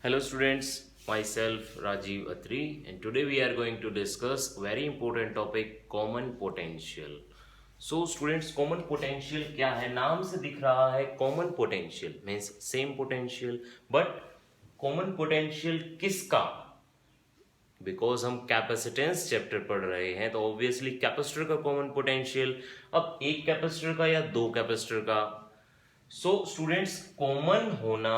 Hello students, myself Rajiv Atri and today we are going to discuss very important topic common potential. So students common potential क्या है? नाम से दिख रहा है common potential means same potential but common potential किसका? Because हम capacitance chapter पढ़ रहे हैं तो ऑब्वियसली कैपेसिटर का कॉमन पोटेंशियल अब एक कैपेसिटर का या दो कैपेसिटर का सो स्टूडेंट्स कॉमन होना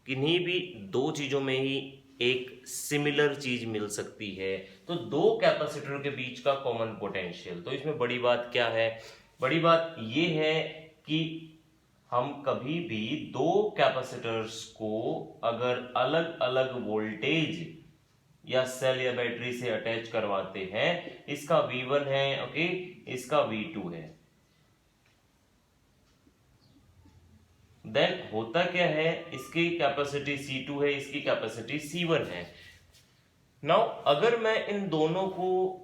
किन्हीं भी दो चीजों में ही एक सिमिलर चीज मिल सकती है तो दो कैपेसिटर के बीच का कॉमन पोटेंशियल तो इसमें बड़ी बात क्या है बड़ी बात यह है कि हम कभी भी दो कैपेसिटर्स को अगर अलग अलग वोल्टेज या सेल या बैटरी से अटैच करवाते हैं इसका V1 है ओके इसका V2 है देन होता क्या है इसकी कैपेसिटी C2 है इसकी कैपेसिटी C1 है नाउ अगर मैं इन दोनों को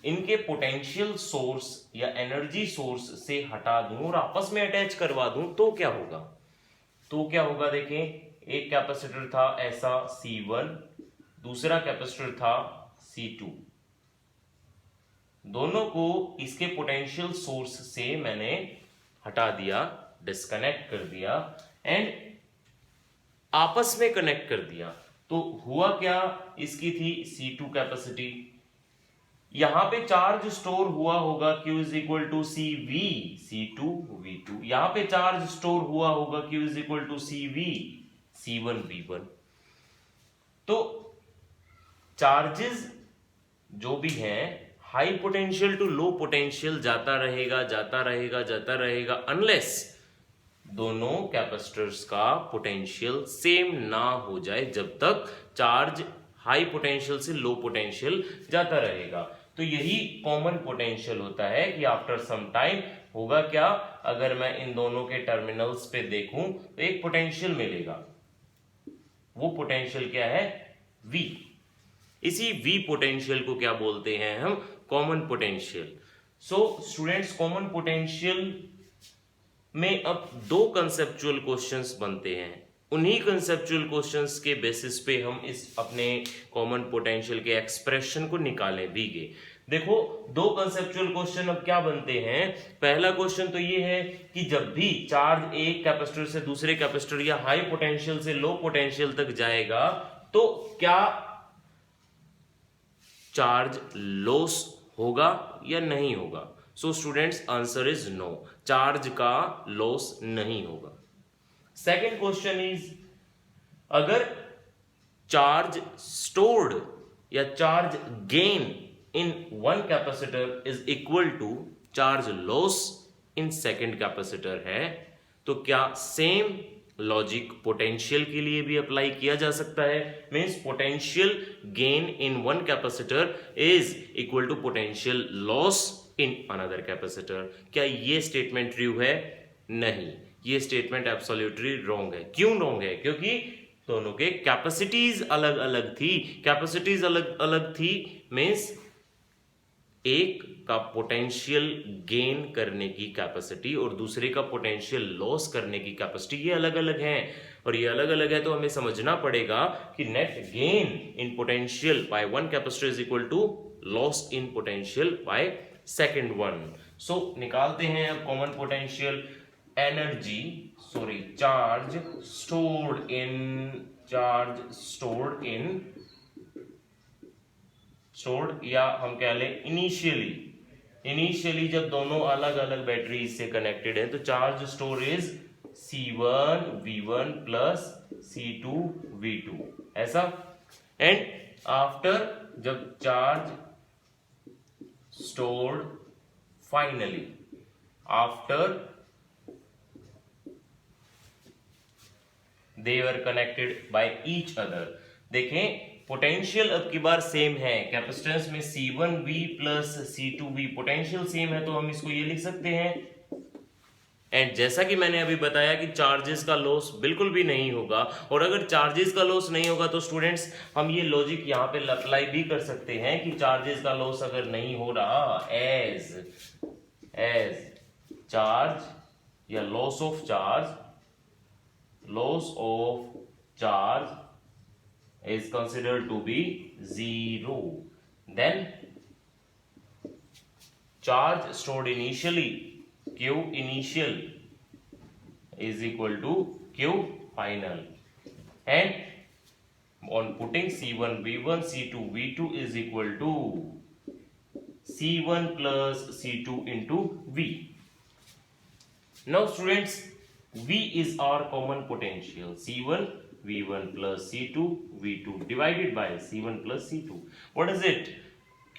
इनके पोटेंशियल सोर्स या एनर्जी सोर्स से हटा दूं और आपस में अटैच करवा दूं तो क्या होगा देखें एक कैपेसिटर था ऐसा C1 दूसरा कैपेसिटर था C2 दोनों को इसके पोटेंशियल सोर्स से मैंने हटा दिया डिस्कनेक्ट कर दिया एंड आपस में कनेक्ट कर दिया तो हुआ क्या इसकी थी C2 कैपेसिटी यहां पे चार्ज स्टोर हुआ होगा Q is equal to CV C2 V2 यहां पे चार्ज स्टोर हुआ होगा Q is equal to CV C1 V1 तो चार्जेस जो भी हैं high potential to low potential जाता रहेगा अनलेस दोनों कैपेसिटर्स का पोटेंशियल सेम ना हो जाए जब तक चार्ज हाई पोटेंशियल से लो पोटेंशियल जाता रहेगा तो यही कॉमन पोटेंशियल होता है कि आफ्टर सम टाइम होगा क्या अगर मैं इन दोनों के टर्मिनल्स पे देखूं तो एक पोटेंशियल मिलेगा वो पोटेंशियल क्या है V इसी V पोटेंशियल को क्या बोलते हैं हम common potential so students common potential में अब दो कंसेप्चुअल क्वेश्चंस बनते हैं उन्हीं कंसेप्चुअल क्वेश्चंस के बेसिस पे हम इस अपने कॉमन पोटेंशियल के एक्सप्रेशन को निकालें V के देखो दो कंसेप्चुअल क्वेश्चन अब क्या बनते हैं पहला क्वेश्चन तो ये है कि जब भी चार्ज एक कैपेसिटर से दूसरे कैपेसिटर या हाई पोटेंशियल से लो पोटेंशियल तक जाएगा तो क्या चार्ज लॉस होगा या नहीं होगा so students answer is no charge का लॉस नहीं होगा सेकेंड क्वेश्चन इज अगर चार्ज स्टोर्ड या charge gain in one capacitor is equal to charge loss in second capacitor है तो क्या सेम लॉजिक पोटेंशियल के लिए भी अप्लाई किया जा सकता है means potential gain in one capacitor is equal to potential loss in another capacitor क्या ये स्टेटमेंट ट्रू है नहीं ये स्टेटमेंट एब्सोल्युटली रॉन्ग है क्यों रॉन्ग है क्योंकि दोनों के कैपेसिटीज अलग अलग थी मींस एक का पोटेंशियल गेन करने की कैपेसिटी और दूसरे का पोटेंशियल लॉस करने की कैपेसिटी ये अलग अलग हैं और ये अलग अलग है तो हमें समझना पड़ेगा कि net gain in potential by one capacitor is equal to loss in potential by second one so निकालते हैं अब common potential energy charge stored या हम कह लें इनिशियली जब दोनों अलग अलग बैटरी से कनेक्टेड है तो charge store is C1 V1 plus C2 V2 ऐसा एंड आफ्टर जब charge stored finally after they were connected by each other देखें पोटेंशियल अब की बार सेम है कैपेसिटेंस में C1V plus C2V potential same है तो हम इसको ये लिख सकते हैं एंड जैसा कि मैंने अभी बताया कि चार्जेस का लॉस बिल्कुल भी नहीं होगा और अगर चार्जेस का लॉस नहीं होगा तो स्टूडेंट्स हम ये लॉजिक यहाँ पे अप्लाई भी कर सकते हैं कि चार्जेस का लॉस अगर नहीं हो रहा एज चार्ज या loss of charge is considered to be 0. Then charge stored initially, Q initial is equal to Q final, and on putting C1 V1 C2 V2 is equal to C1 plus C2 into V. Now students, V is our common potential, C1 V1 plus C2 V2 divided by C1 plus C2. What is it?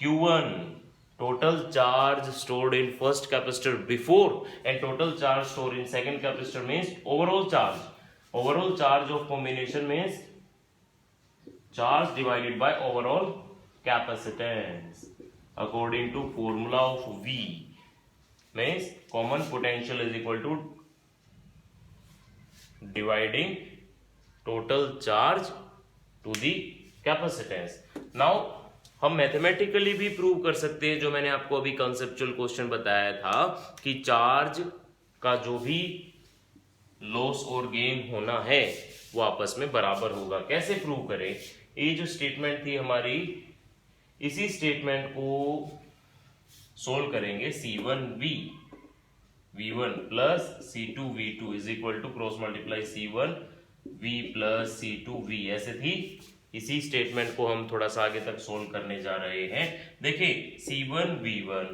Q1, total charge stored in first capacitor before and total charge stored in second capacitor means overall charge. Overall charge of combination means charge divided by overall capacitance according to formula of V, means common potential is equal to dividing total charge to the capacitance. Now हम mathematically भी prove कर सकते हैं, जो मैंने आपको अभी conceptual question बताया था कि चार्ज का जो भी लॉस और गेन होना है वो आपस में बराबर होगा. कैसे प्रूव करें? ये जो स्टेटमेंट थी हमारी, इसी स्टेटमेंट को सोल्व करेंगे. C1V V1 plus C2 V2 is equal to cross multiply C1 V plus C2 V, ऐसे थी. इसी स्टेटमेंट को हम थोड़ा सा आगे तक सोल्व करने जा रहे हैं. देखिए C1 V1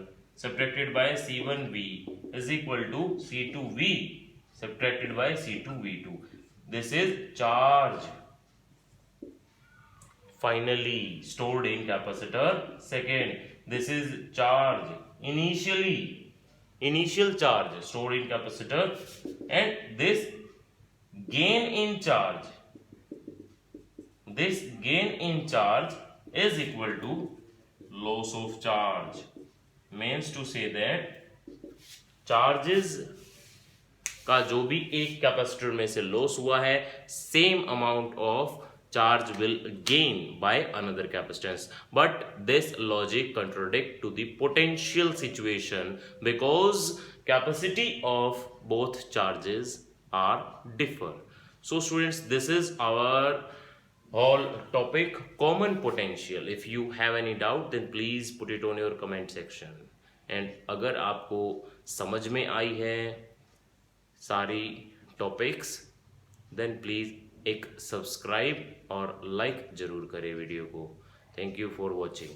subtracted by C1 V is equal to C2 V subtracted by C2 V2. This is charge finally stored in capacitor. Second, this is charge initial charge stored in capacitor, and this gain in charge is equal to loss of charge. Means to say that charges का जो भी एक capacitor में से loss हुआ है, same amount of charge will gain by another capacitance. But this logic contradict to the potential situation because capacity of both charges are differ. So students, this is our whole topic, common potential. If you have any doubt then please put it on your comment section. And अगर आपको समझ में आई है सारी topics then please एक subscribe और like जरूर करें वीडियो को. Thank you for watching.